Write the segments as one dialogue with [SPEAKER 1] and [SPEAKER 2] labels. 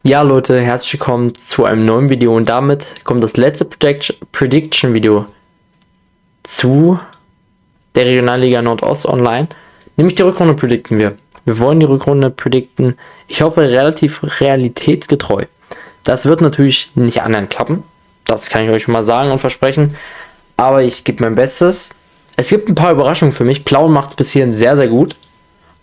[SPEAKER 1] Ja Leute, herzlich willkommen zu einem neuen Video und damit kommt das letzte Prediction-Video zu der Regionalliga Nordost online. Nämlich die Rückrunde predikten wir. Wir wollen die Rückrunde predikten. Ich hoffe relativ realitätsgetreu. Das wird natürlich nicht annähernd klappen. Das kann ich euch schon mal sagen und versprechen. Aber ich gebe mein Bestes. Es gibt ein paar Überraschungen für mich. Plauen macht es bis hierhin sehr, sehr gut.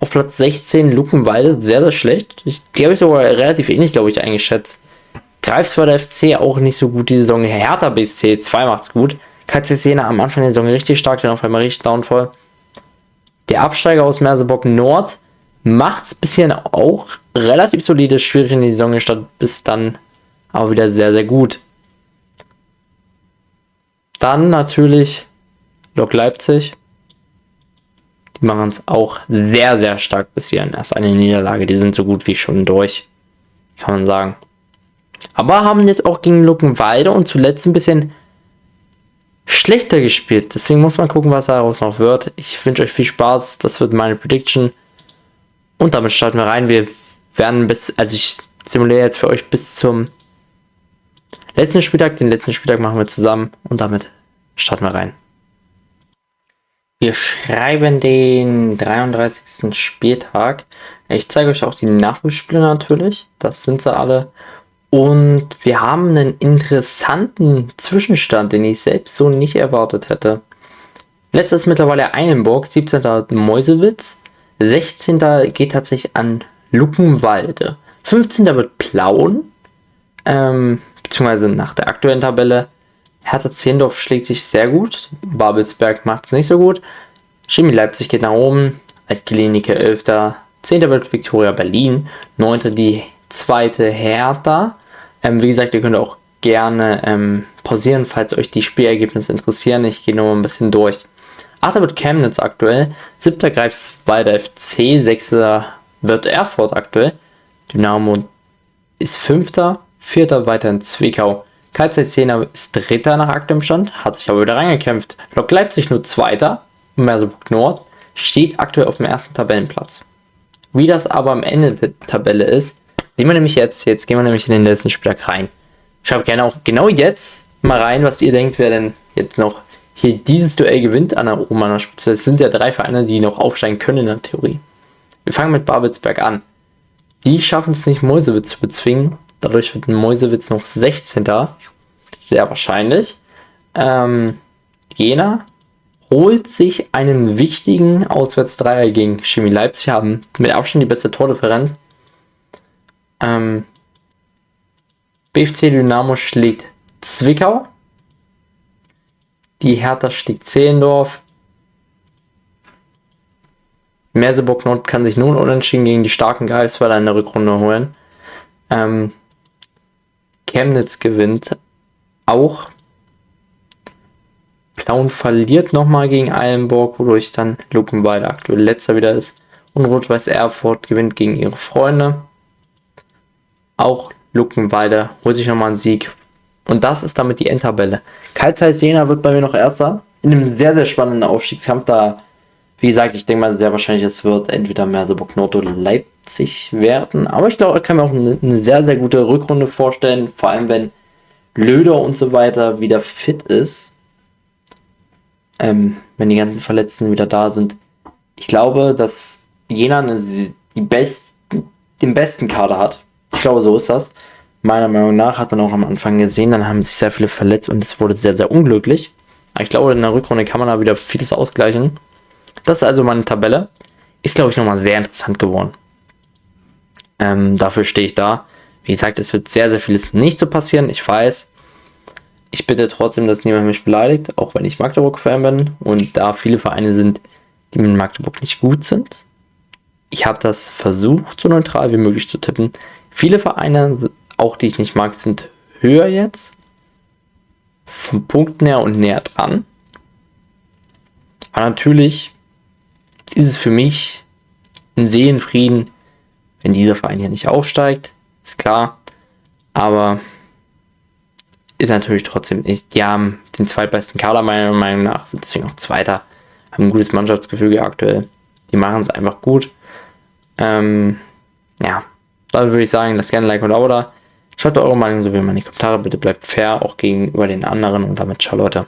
[SPEAKER 1] Auf Platz 16 Luckenwalde, sehr, sehr schlecht. Ich glaube, ich sogar relativ ähnlich, glaube ich, eingeschätzt. Greifswalder FC auch nicht so gut die Saison. Hertha BSC 2 macht's gut. KC Jena am Anfang der Saison richtig stark, dann auf einmal richtig downvoll. Der Absteiger aus Merseburg Nord macht's bisher auch relativ solide, schwierig in die Saison gestartet, bis dann aber wieder sehr, sehr gut. Dann natürlich Lok Leipzig. Die machen es auch sehr, sehr stark bis hierhin. Erst eine Niederlage, die sind so gut wie schon durch, kann man sagen. Aber haben jetzt auch gegen Luckenwalde und zuletzt ein bisschen schlechter gespielt. Deswegen muss man gucken, was daraus noch wird. Ich wünsche euch viel Spaß. Das wird meine Prediction. Und damit starten wir rein. Wir werden ich simuliere jetzt für euch bis zum letzten Spieltag. Den letzten Spieltag machen wir zusammen. Und damit starten wir rein. Wir schreiben den 33. Spieltag. Ich zeige euch auch die Nachwuchsspiele natürlich. Das sind sie alle. Und wir haben einen interessanten Zwischenstand, den ich selbst so nicht erwartet hätte. Letzter ist mittlerweile Eilenburg, 17. Meuselwitz, 16. geht tatsächlich an Luckenwalde, 15. wird Plauen, beziehungsweise nach der aktuellen Tabelle. Hertha Zehlendorf schlägt sich sehr gut, Babelsberg macht es nicht so gut, Chemie Leipzig geht nach oben, Altklinike 11. 10. wird Viktoria Berlin, 9. die zweite Hertha. Wie gesagt, ihr könnt auch gerne pausieren, falls euch die Spielergebnisse interessieren. Ich gehe nur ein bisschen durch. 8. wird Chemnitz aktuell, 7. Greifswalder FC, 6. wird Erfurt aktuell, Dynamo ist 5. 4. weiterhin Zwickau. KC Jena ist 3. nach aktuellem Stand, hat sich aber wieder reingekämpft. Lok Leipzig nur 2. Merseburg Nord steht aktuell auf dem ersten Tabellenplatz. Wie das aber am Ende der Tabelle ist, sehen wir nämlich jetzt gehen wir nämlich in den letzten Spieltag rein. Schreibt gerne auch genau jetzt mal rein, was ihr denkt, wer denn jetzt noch hier dieses Duell gewinnt an der oben an der Spitze. Es sind ja 3 Vereine, die noch aufsteigen können in der Theorie. Wir fangen mit Babelsberg an. Die schaffen es nicht, Meuselwitz zu bezwingen. Dadurch wird Meuselwitz noch 16. Sehr wahrscheinlich. Jena holt sich einen wichtigen Auswärtsdreier gegen Chemie Leipzig, haben mit Abstand die beste Tordifferenz. BFC Dynamo schlägt Zwickau. Die Hertha schlägt Zehlendorf. Merseburg Nord kann sich nun unentschieden gegen die starken Greifswalder in der Rückrunde holen. Chemnitz gewinnt auch. Plauen verliert nochmal gegen Eilenburg, wodurch dann Luckenwalde aktuell letzter wieder ist. Und Rot-Weiß Erfurt gewinnt gegen ihre Freunde. Auch Luckenwalde holt sich nochmal einen Sieg. Und das ist damit die Endtabelle. KC Jena wird bei mir noch Erster. In einem sehr, sehr spannenden Aufstiegskampf. Da, wie gesagt, ich denke mal sehr wahrscheinlich, es wird entweder Merseburg Nord oder Leipzig werden. Aber ich glaube, ich kann mir auch eine sehr, sehr gute Rückrunde vorstellen. Vor allem, wenn Löder und so weiter wieder fit ist. Wenn die ganzen Verletzten wieder da sind. Ich glaube, dass Jena den besten Kader hat. Ich glaube, so ist das. Meiner Meinung nach hat man auch am Anfang gesehen, dann haben sich sehr viele verletzt und es wurde sehr, sehr unglücklich. Aber ich glaube, in der Rückrunde kann man da wieder vieles ausgleichen. Das ist also meine Tabelle. Ist, glaube ich, nochmal sehr interessant geworden. Dafür stehe ich da. Wie gesagt, es wird sehr, sehr vieles nicht so passieren. Ich weiß. Ich bitte trotzdem, dass niemand mich beleidigt, auch wenn ich Magdeburg-Fan bin und da viele Vereine sind, die mit Magdeburg nicht gut sind. Ich habe das versucht, so neutral wie möglich zu tippen. Viele Vereine, auch die ich nicht mag, sind höher jetzt. Vom Punkt her und näher dran. Aber natürlich ist es für mich ein Seelenfrieden, wenn dieser Verein hier nicht aufsteigt. Ist klar. Aber ist natürlich trotzdem nicht. Die haben den zweitbesten Kader meiner Meinung nach, sind deswegen auch Zweiter. Haben ein gutes Mannschaftsgefüge aktuell. Die machen es einfach gut. Ja, Dann würde ich sagen, lasst gerne ein Like und Abo da. Schreibt eure Meinung sowie meine Kommentare. Bitte bleibt fair, auch gegenüber den anderen. Und damit ciao Leute.